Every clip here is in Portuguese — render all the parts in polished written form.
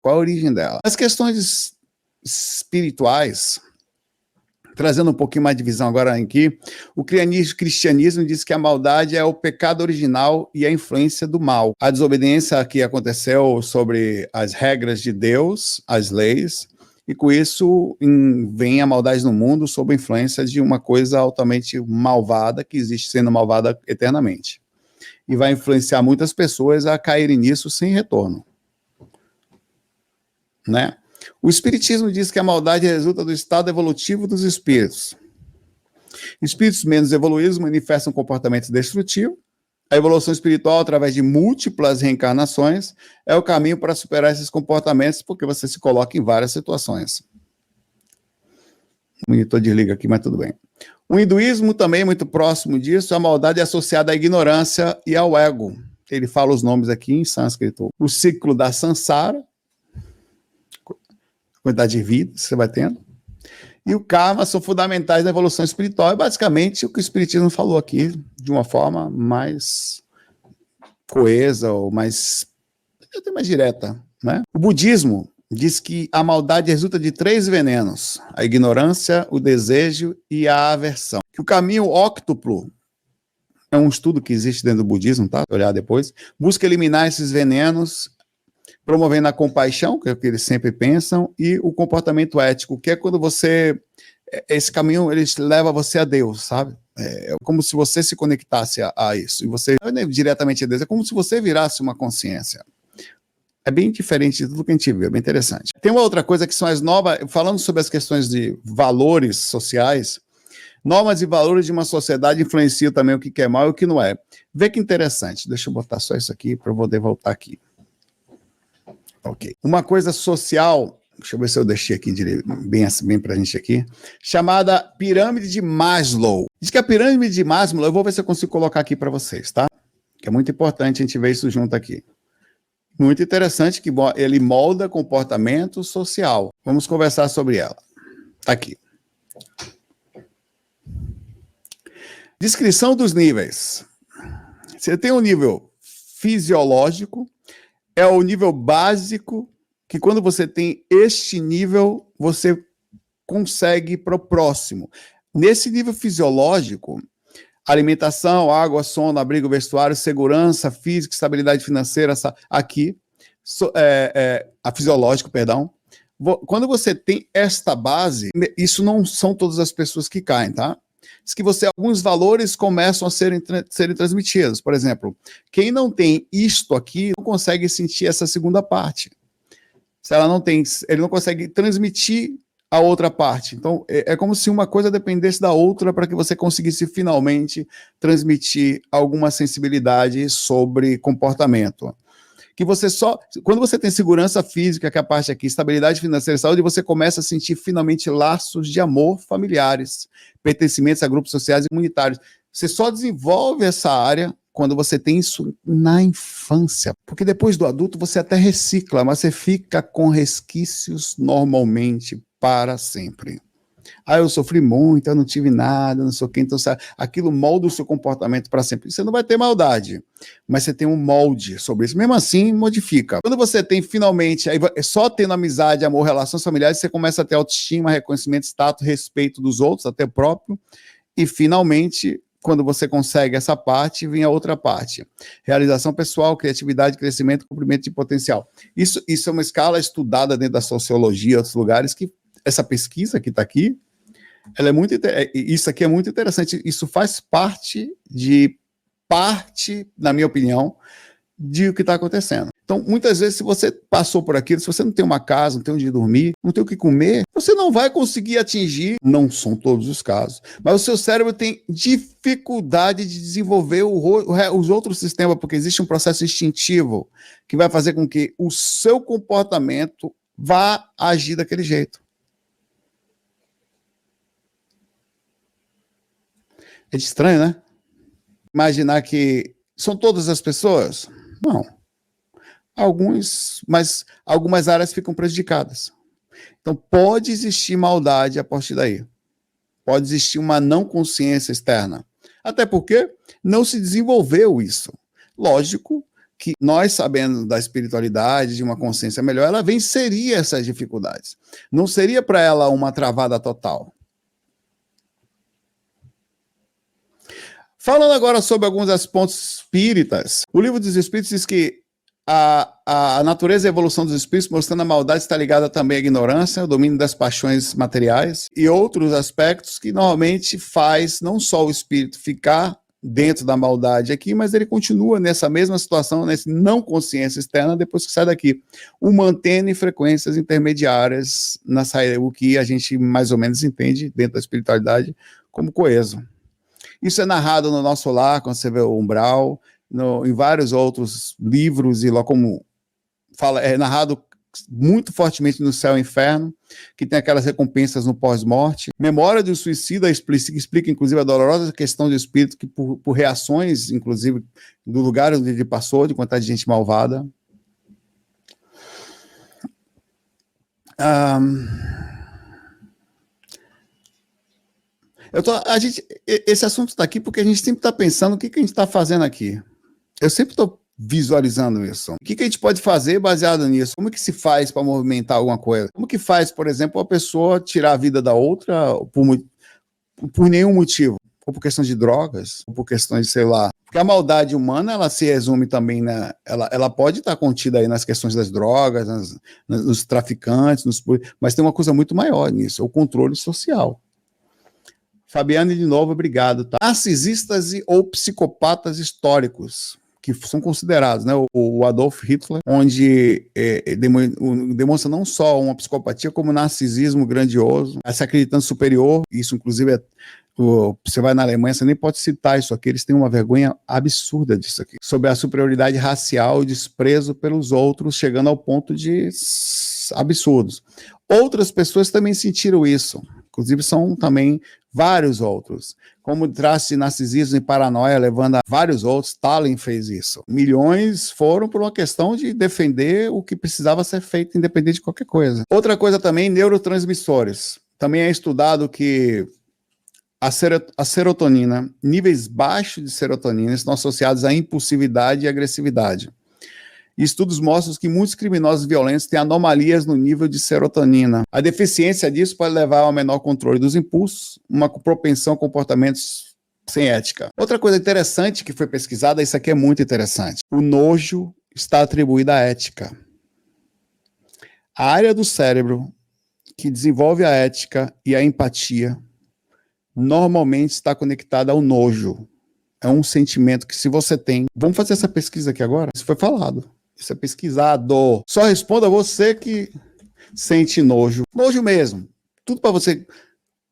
Qual a origem dela? As questões espirituais, trazendo um pouquinho mais de visão agora aqui, o cristianismo diz que a maldade é o pecado original e a influência do mal. A desobediência que aconteceu sobre as regras de Deus, as leis, e com isso vem a maldade no mundo sob a influência de uma coisa altamente malvada, que existe sendo malvada eternamente. E vai influenciar muitas pessoas a caírem nisso sem retorno. Né? O Espiritismo diz que a maldade resulta do estado evolutivo dos espíritos. Espíritos menos evoluídos manifestam comportamentos destrutivos. A evolução espiritual, através de múltiplas reencarnações, é o caminho para superar esses comportamentos, porque você se coloca em várias situações. O monitor desliga aqui, mas tudo bem. O hinduísmo também é muito próximo disso. A maldade é associada à ignorância e ao ego. Ele fala os nomes aqui em sânscrito. O ciclo da samsara, quantidade de vida que você vai tendo, e o karma são fundamentais na evolução espiritual. É basicamente o que o Espiritismo falou aqui, de uma forma mais coesa, ou mais direta. Né? O budismo diz que a maldade resulta de 3 venenos: a ignorância, o desejo e a aversão. Que o caminho óctuplo, é um estudo que existe dentro do budismo, tá? Vou olhar depois, busca eliminar esses venenos, promovendo a compaixão, que é o que eles sempre pensam, e o comportamento ético, que é quando você... Esse caminho, ele leva você a Deus, sabe? É como se você se conectasse a isso. E você, não é diretamente a Deus, é como se você virasse uma consciência. É bem diferente de tudo que a gente viu, é bem interessante. Tem uma outra coisa que são as novas... Falando sobre as questões de valores sociais, normas e valores de uma sociedade influenciam também o que é mal e o que não é. Vê que interessante. Deixa eu botar só isso aqui para eu poder voltar aqui. Ok. Uma coisa social, deixa eu ver se eu deixei aqui bem para a gente aqui, chamada pirâmide de Maslow. Diz que a pirâmide de Maslow, eu vou ver se eu consigo colocar aqui para vocês, tá? Que é muito importante a gente ver isso junto aqui. Muito interessante que ele molda comportamento social. Vamos conversar sobre ela. Tá aqui. Descrição dos níveis. Você tem um nível fisiológico, é o nível básico, que quando você tem este nível, você consegue ir para o próximo. Nesse nível fisiológico, alimentação, água, sono, abrigo, vestuário, segurança física, estabilidade financeira, aqui, a fisiológico, perdão. Quando você tem esta base, isso não são todas as pessoas que caem, tá? Diz que alguns valores começam a serem transmitidos. Por exemplo, quem não tem isto aqui não consegue sentir essa segunda parte. Se ela não tem, ele não consegue transmitir a outra parte. Então, é como se uma coisa dependesse da outra para que você conseguisse finalmente transmitir alguma sensibilidade sobre comportamento. Que você quando você tem segurança física, que é a parte aqui, estabilidade financeira e saúde, você começa a sentir finalmente laços de amor familiares, pertencimentos a grupos sociais e comunitários. Você só desenvolve essa área quando você tem isso na infância, porque depois do adulto você até recicla, mas você fica com resquícios normalmente para sempre. Eu sofri muito, eu não tive nada, não sei o que, então aquilo molda o seu comportamento para sempre. Você não vai ter maldade, mas você tem um molde sobre isso. Mesmo assim, modifica. Quando você tem finalmente, só tendo amizade, amor, relações familiares, você começa a ter autoestima, reconhecimento, status, respeito dos outros, até próprio, e finalmente, quando você consegue essa parte, vem a outra parte. Realização pessoal, criatividade, crescimento, cumprimento de potencial. Isso é uma escala estudada dentro da sociologia, outros lugares, que essa pesquisa que está aqui, ela é muito, isso aqui é muito interessante. Isso faz parte, na minha opinião, de o que está acontecendo. Então, muitas vezes, se você passou por aquilo, se você não tem uma casa, não tem onde dormir, não tem o que comer, você não vai conseguir atingir, não são todos os casos, mas o seu cérebro tem dificuldade de desenvolver os outros sistemas, porque existe um processo instintivo que vai fazer com que o seu comportamento vá agir daquele jeito. É estranho, né? Imaginar que são todas as pessoas? Não. Mas algumas áreas ficam prejudicadas. Então, pode existir maldade a partir daí. Pode existir uma não consciência externa. Até porque não se desenvolveu isso. Lógico que nós, sabendo da espiritualidade, de uma consciência melhor, ela venceria essas dificuldades. Não seria para ela uma travada total. Falando agora sobre alguns pontos espíritas, o Livro dos Espíritos diz que a natureza e a evolução dos espíritos, mostrando a maldade, está ligada também à ignorância, ao domínio das paixões materiais e outros aspectos que normalmente faz não só o espírito ficar dentro da maldade aqui, mas ele continua nessa mesma situação, nessa não consciência externa, depois que sai daqui, o mantendo em frequências intermediárias, o que a gente mais ou menos entende dentro da espiritualidade como coeso. Isso é narrado no Nosso Lar, quando você vê o Umbral, em vários outros livros, e lá como é narrado muito fortemente no Céu e Inferno, que tem aquelas recompensas no pós-morte. Memória do Suicida explica, inclusive, a dolorosa questão do espírito, que por reações, inclusive, do lugar onde ele passou, de quantidade de gente malvada. Esse assunto está aqui porque a gente sempre está pensando o que a gente está fazendo aqui. Eu sempre estou visualizando isso. O que a gente pode fazer baseado nisso? Como que se faz para movimentar alguma coisa? Como que faz, por exemplo, a pessoa tirar a vida da outra por nenhum motivo? Ou por questão de drogas, ou por questões de, sei lá. Porque a maldade humana, ela se resume também, né? Ela pode estar contida aí nas questões das drogas, nos traficantes, mas tem uma coisa muito maior nisso, o controle social. Fabiane, de novo, obrigado. Tá? Narcisistas ou psicopatas históricos, que são considerados, né? O Adolf Hitler, onde demonstra não só uma psicopatia, como um narcisismo grandioso, se acreditando superior. Isso, inclusive, você vai na Alemanha, você nem pode citar isso aqui, eles têm uma vergonha absurda disso aqui. Sobre a superioridade racial e desprezo pelos outros, chegando ao ponto de absurdos. Outras pessoas também sentiram isso. Inclusive, são também vários outros. Como traço de narcisismo e paranoia, levando a vários outros, Stalin fez isso. Milhões foram por uma questão de defender o que precisava ser feito, independente de qualquer coisa. Outra coisa também, neurotransmissores. Também é estudado que a serotonina, níveis baixos de serotonina, estão associados à impulsividade e agressividade. Estudos mostram que muitos criminosos violentos têm anomalias no nível de serotonina. A deficiência disso pode levar ao menor controle dos impulsos, uma propensão a comportamentos sem ética. Outra coisa interessante que foi pesquisada, isso aqui é muito interessante. O nojo está atribuído à ética. A área do cérebro que desenvolve a ética e a empatia normalmente está conectada ao nojo. É um sentimento que, se você tem... Vamos fazer essa pesquisa aqui agora? Isso foi falado. Isso é pesquisado. Só responda você que sente nojo. Nojo mesmo. Tudo para você.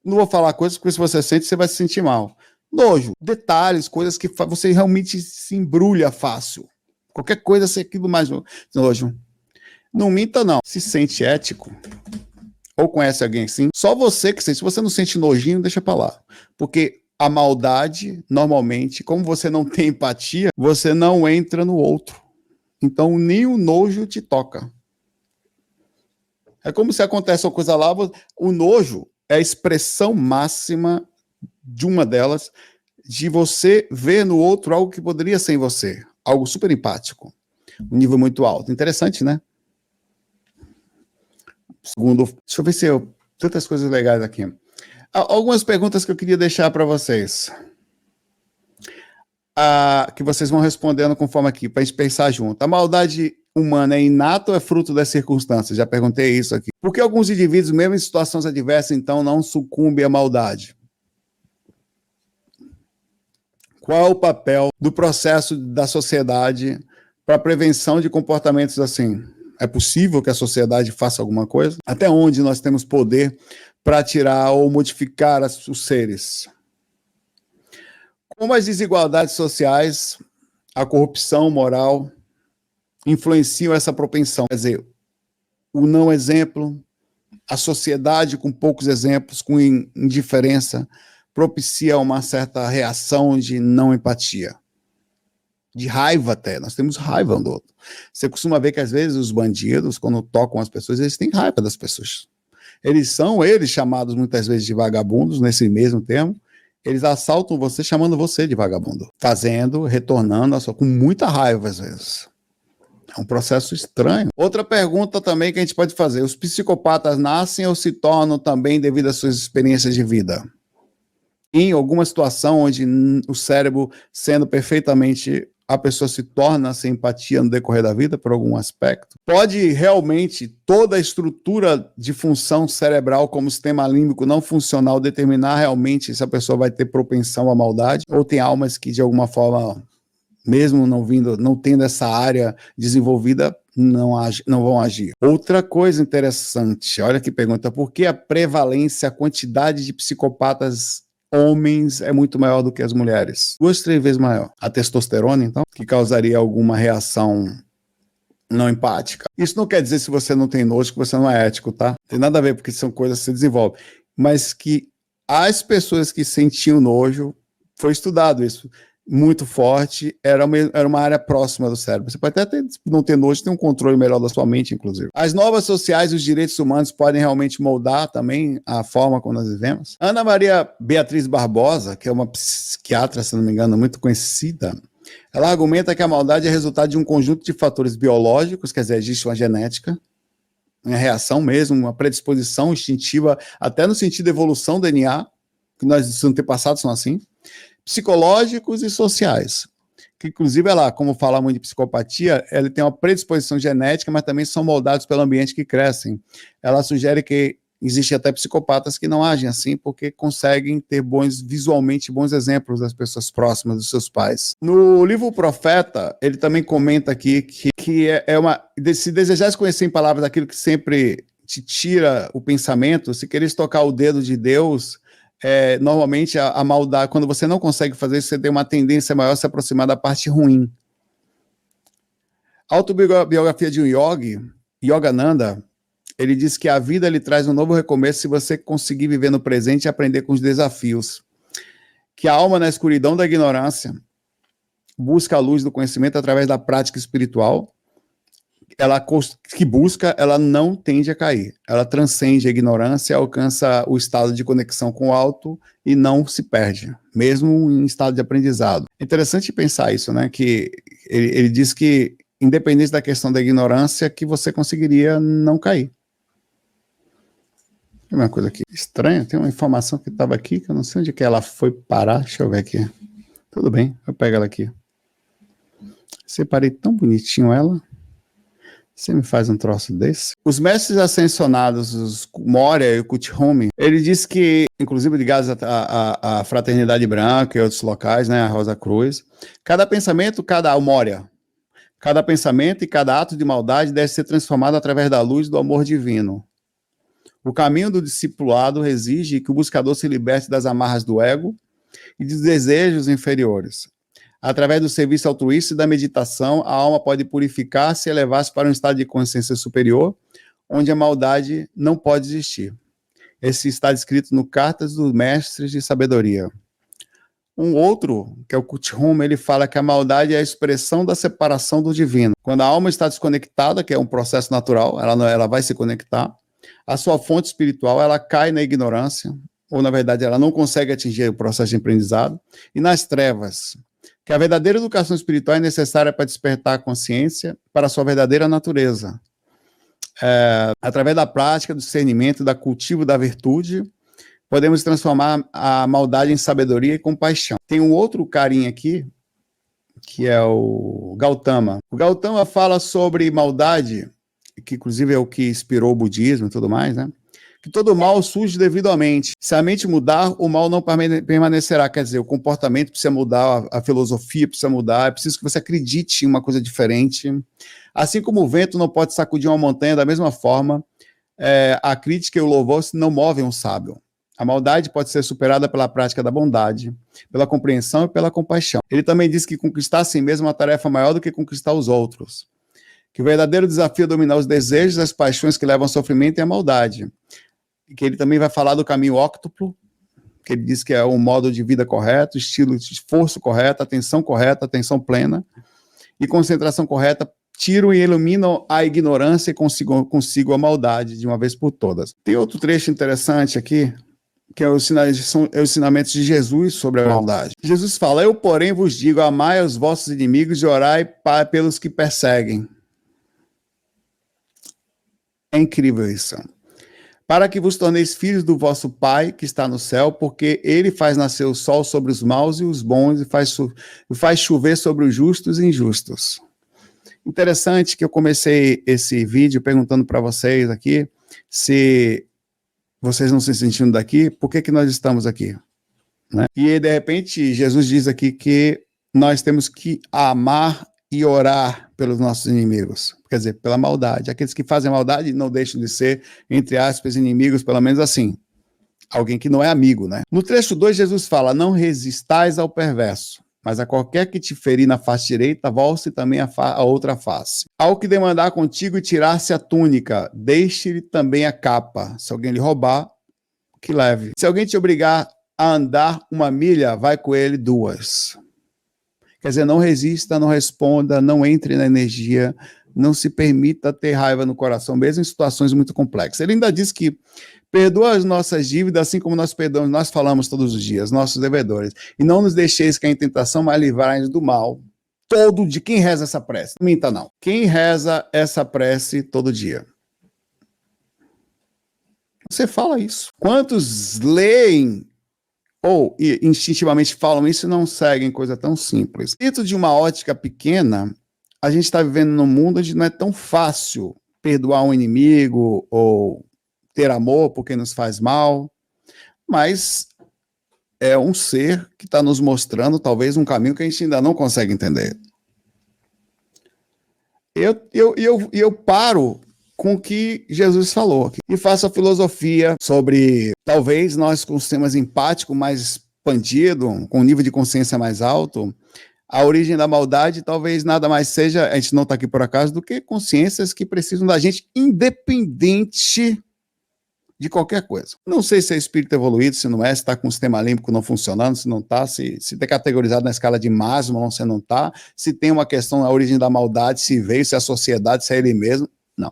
Não vou falar coisas porque se você sente, você vai se sentir mal. Nojo. Detalhes, coisas que você realmente se embrulha fácil. Qualquer coisa, se aquilo mais nojo. Não minta, não. Se sente ético, ou conhece alguém assim, só você que sente. Se você não sente nojinho, deixa para lá. Porque a maldade, normalmente, como você não tem empatia, você não entra no outro. Então, nem o nojo te toca. É como se acontece uma coisa lá, o nojo é a expressão máxima de uma delas, de você ver no outro algo que poderia ser em você, algo super empático, um nível muito alto. Interessante, né? Segundo, deixa eu ver se eu... Tantas coisas legais aqui. Algumas perguntas que eu queria deixar para vocês. Que vocês vão respondendo conforme aqui, para a gente pensar junto. A maldade humana é inata ou é fruto das circunstâncias? Já perguntei isso aqui. Por que alguns indivíduos, mesmo em situações adversas, então, não sucumbem à maldade? Qual é o papel do processo da sociedade para a prevenção de comportamentos assim? É possível que a sociedade faça alguma coisa? Até onde nós temos poder para tirar ou modificar os seres? Como as desigualdades sociais, a corrupção moral, influenciam essa propensão? Quer dizer, o não exemplo, a sociedade com poucos exemplos, com indiferença, propicia uma certa reação de não empatia. De raiva até, nós temos raiva um do outro. Você costuma ver que às vezes os bandidos, quando tocam as pessoas, eles têm raiva das pessoas. Eles são chamados muitas vezes de vagabundos, nesse mesmo termo. Eles assaltam você chamando você de vagabundo, retornando com muita raiva às vezes. É um processo estranho. Outra pergunta também que a gente pode fazer: os psicopatas nascem ou se tornam também devido às suas experiências de vida? Em alguma situação onde o cérebro, sendo perfeitamente, a pessoa se torna sem empatia no decorrer da vida, por algum aspecto? Pode realmente toda a estrutura de função cerebral, como o sistema límbico não funcional, determinar realmente se a pessoa vai ter propensão à maldade? Ou tem almas que, de alguma forma, mesmo não tendo essa área desenvolvida, não vão agir? Outra coisa interessante, olha que pergunta: por que a prevalência, a quantidade de psicopatas homens é muito maior do que as mulheres? 2, 3 vezes maior. A testosterona, então, que causaria alguma reação não empática. Isso não quer dizer, se você não tem nojo, que você não é ético, tá? Tem nada a ver, porque são coisas que se desenvolvem. Mas que as pessoas que sentiam nojo, foi estudado isso, muito forte, era uma área próxima do cérebro. Você pode até não ter nojo, ter um controle melhor da sua mente, inclusive. As normas sociais e os direitos humanos podem realmente moldar também a forma como nós vivemos. Ana Maria Beatriz Barbosa, que é uma psiquiatra, se não me engano, muito conhecida, ela argumenta que a maldade é resultado de um conjunto de fatores biológicos, quer dizer, existe uma genética, uma reação mesmo, uma predisposição instintiva, até no sentido de evolução do DNA, que nós antepassados são assim, psicológicos e sociais, que inclusive ela, como fala muito de psicopatia, ela tem uma predisposição genética, mas também são moldados pelo ambiente que crescem. Ela sugere que existem até psicopatas que não agem assim, porque conseguem ter visualmente bons exemplos das pessoas próximas dos seus pais. No livro O Profeta, ele também comenta aqui que se desejares conhecer em palavras aquilo que sempre te tira o pensamento, se queres tocar o dedo de Deus, normalmente a maldade, quando você não consegue fazer isso, você tem uma tendência maior a se aproximar da parte ruim. A autobiografia de um yogi, Yogananda, ele diz que a vida lhe traz um novo recomeço se você conseguir viver no presente e aprender com os desafios. Que a alma, na escuridão da ignorância, busca a luz do conhecimento através da prática espiritual. Ela não tende a cair. Ela transcende a ignorância, alcança o estado de conexão com o alto e não se perde, mesmo em estado de aprendizado. É interessante pensar isso, né? Que ele diz que, independente da questão da ignorância, que você conseguiria não cair. Tem uma coisa aqui estranha, tem uma informação que estava aqui, que eu não sei onde que ela foi parar. Deixa eu ver aqui. Tudo bem, eu pego ela aqui. Separei tão bonitinho ela. Você me faz um troço desse? Os mestres ascensionados, os Moria e o Kuthumi, ele diz que, inclusive ligados à Fraternidade Branca e outros locais, né, a Rosa Cruz, cada pensamento e cada ato de maldade deve ser transformado através da luz do amor divino. O caminho do discipulado exige que o buscador se liberte das amarras do ego e dos desejos inferiores. Através do serviço altruísta e da meditação, a alma pode purificar-se e elevar-se para um estado de consciência superior, onde a maldade não pode existir. Esse está descrito no Cartas dos Mestres de Sabedoria. Um outro, que é o Kuthumi, ele fala que a maldade é a expressão da separação do divino. Quando a alma está desconectada, que é um processo natural, ela vai se conectar, a sua fonte espiritual, ela cai na ignorância, ou na verdade ela não consegue atingir o processo de aprendizado, e nas trevas, que a verdadeira educação espiritual é necessária para despertar a consciência para a sua verdadeira natureza. Através da prática, do discernimento, da cultivo da virtude, podemos transformar a maldade em sabedoria e compaixão. Tem um outro carinha aqui, que é o Gautama. O Gautama fala sobre maldade, que inclusive é o que inspirou o budismo e tudo mais, né? Que todo mal surge devido à mente. Se a mente mudar, o mal não permanecerá. Quer dizer, o comportamento precisa mudar, a filosofia precisa mudar, é preciso que você acredite em uma coisa diferente. Assim como o vento não pode sacudir uma montanha, da mesma forma, a crítica e o louvor não movem um sábio. A maldade pode ser superada pela prática da bondade, pela compreensão e pela compaixão. Ele também diz que conquistar a si mesmo é uma tarefa maior do que conquistar os outros. Que o verdadeiro desafio é dominar os desejos, as paixões que levam ao sofrimento e à maldade. E que ele também vai falar do caminho óctuplo, que ele diz que é um modo de vida correto, estilo de esforço correto, atenção plena e concentração correta, tiram e iluminam a ignorância e consigo a maldade de uma vez por todas. Tem outro trecho interessante aqui, que é os ensinamentos de Jesus sobre a maldade. Jesus fala: eu, porém, vos digo, amai os vossos inimigos e orai pelos que perseguem. É incrível isso. Para que vos torneis filhos do vosso Pai que está no céu, porque ele faz nascer o sol sobre os maus e os bons e faz chover sobre os justos e injustos. Interessante que eu comecei esse vídeo perguntando para vocês aqui se vocês não se sentindo daqui, por que nós estamos aqui? Né? E de repente Jesus diz aqui que nós temos que amar e orar pelos nossos inimigos, quer dizer, pela maldade. Aqueles que fazem maldade não deixam de ser, entre aspas, inimigos, pelo menos assim, alguém que não é amigo, né? No trecho 2, Jesus fala, não resistais ao perverso, mas a qualquer que te ferir na face direita, volte também a outra face. Ao que demandar contigo e tirar-se a túnica, deixe-lhe também a capa. Se alguém lhe roubar, que leve. Se alguém te obrigar a andar 1 milha, vai com ele 2. Quer dizer, não resista, não responda, não entre na energia, não se permita ter raiva no coração, mesmo em situações muito complexas. Ele ainda diz que perdoa as nossas dívidas, assim como nós perdoamos, nós falamos todos os dias, nossos devedores. E não nos deixeis cair em tentação, mas livrai-nos do mal. Todo dia. Quem reza essa prece? Não minta, não. Quem reza essa prece todo dia? Você fala isso. Quantos leem ou instintivamente falam isso e não seguem coisa tão simples? Dentro de uma ótica pequena, a gente está vivendo num mundo onde não é tão fácil perdoar um inimigo ou ter amor por quem nos faz mal, mas é um ser que está nos mostrando talvez um caminho que a gente ainda não consegue entender. Eu paro com o que Jesus falou aqui. E faço a filosofia sobre, talvez nós com sistemas empático mais expandido, com um nível de consciência mais alto, a origem da maldade talvez nada mais seja, a gente não está aqui por acaso, do que consciências que precisam da gente independente de qualquer coisa. Não sei se é espírito evoluído, se não é, se está com o sistema límbico não funcionando, se não está, se está categorizado na escala de Maslow, se não está, se tem uma questão na origem da maldade, se veio, se é a sociedade, se é ele mesmo. Não.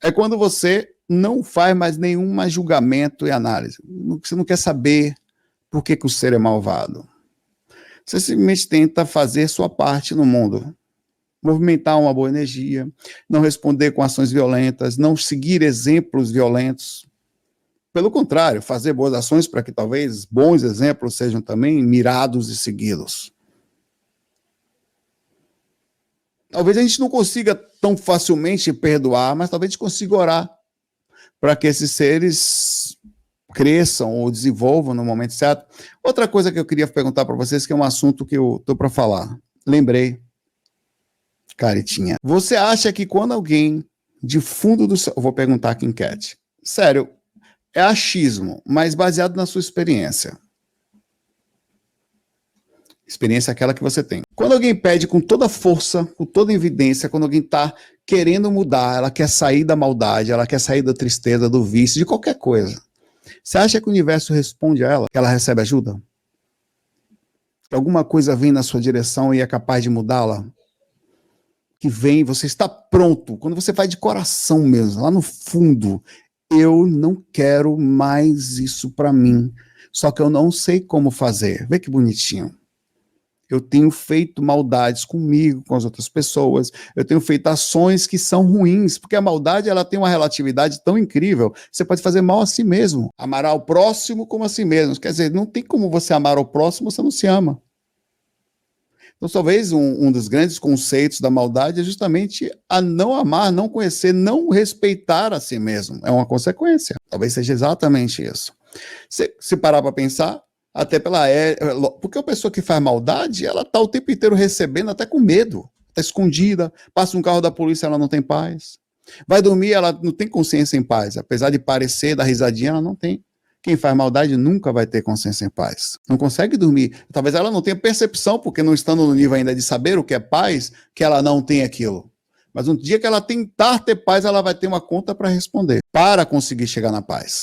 É quando você não faz mais nenhum julgamento e análise. Você não quer saber por que o ser é malvado. Você simplesmente tenta fazer sua parte no mundo. Movimentar uma boa energia, não responder com ações violentas, não seguir exemplos violentos. Pelo contrário, fazer boas ações para que talvez bons exemplos sejam também mirados e seguidos. Talvez a gente não consiga tão facilmente perdoar, mas talvez a gente consiga orar para que esses seres cresçam ou desenvolvam no momento certo. Outra coisa que eu queria perguntar para vocês, que é um assunto que eu estou para falar. Lembrei, caretinha. Você acha que quando alguém de fundo do céu... Eu vou perguntar aqui em enquete. Sério, é achismo, mas baseado na sua experiência. Experiência é aquela que você tem. Quando alguém pede com toda força, com toda evidência, quando alguém está querendo mudar, ela quer sair da maldade, ela quer sair da tristeza, do vício, de qualquer coisa. Você acha que o universo responde a ela, que ela recebe ajuda? Que alguma coisa vem na sua direção e é capaz de mudá-la? Que vem, você está pronto, quando você vai de coração mesmo, lá no fundo, eu não quero mais isso para mim, só que eu não sei como fazer. Vê que bonitinho. Eu tenho feito maldades comigo, com as outras pessoas, eu tenho feito ações que são ruins, porque a maldade ela tem uma relatividade tão incrível, você pode fazer mal a si mesmo, amar ao próximo como a si mesmo, quer dizer, não tem como você amar ao próximo se você não se ama. Então, talvez um dos grandes conceitos da maldade é justamente a não amar, não conhecer, não respeitar a si mesmo. É uma consequência. Talvez seja exatamente isso. Se parar para pensar, até porque a pessoa que faz maldade, ela está o tempo inteiro recebendo, até com medo. Está escondida, passa um carro da polícia, ela não tem paz. Vai dormir, ela não tem consciência em paz. Apesar de parecer, dar risadinha, ela não tem. Quem faz maldade nunca vai ter consciência em paz. Não consegue dormir. Talvez ela não tenha percepção, porque não estando no nível ainda de saber o que é paz, que ela não tem aquilo. Mas um dia que ela tentar ter paz, ela vai ter uma conta para responder, para conseguir chegar na paz.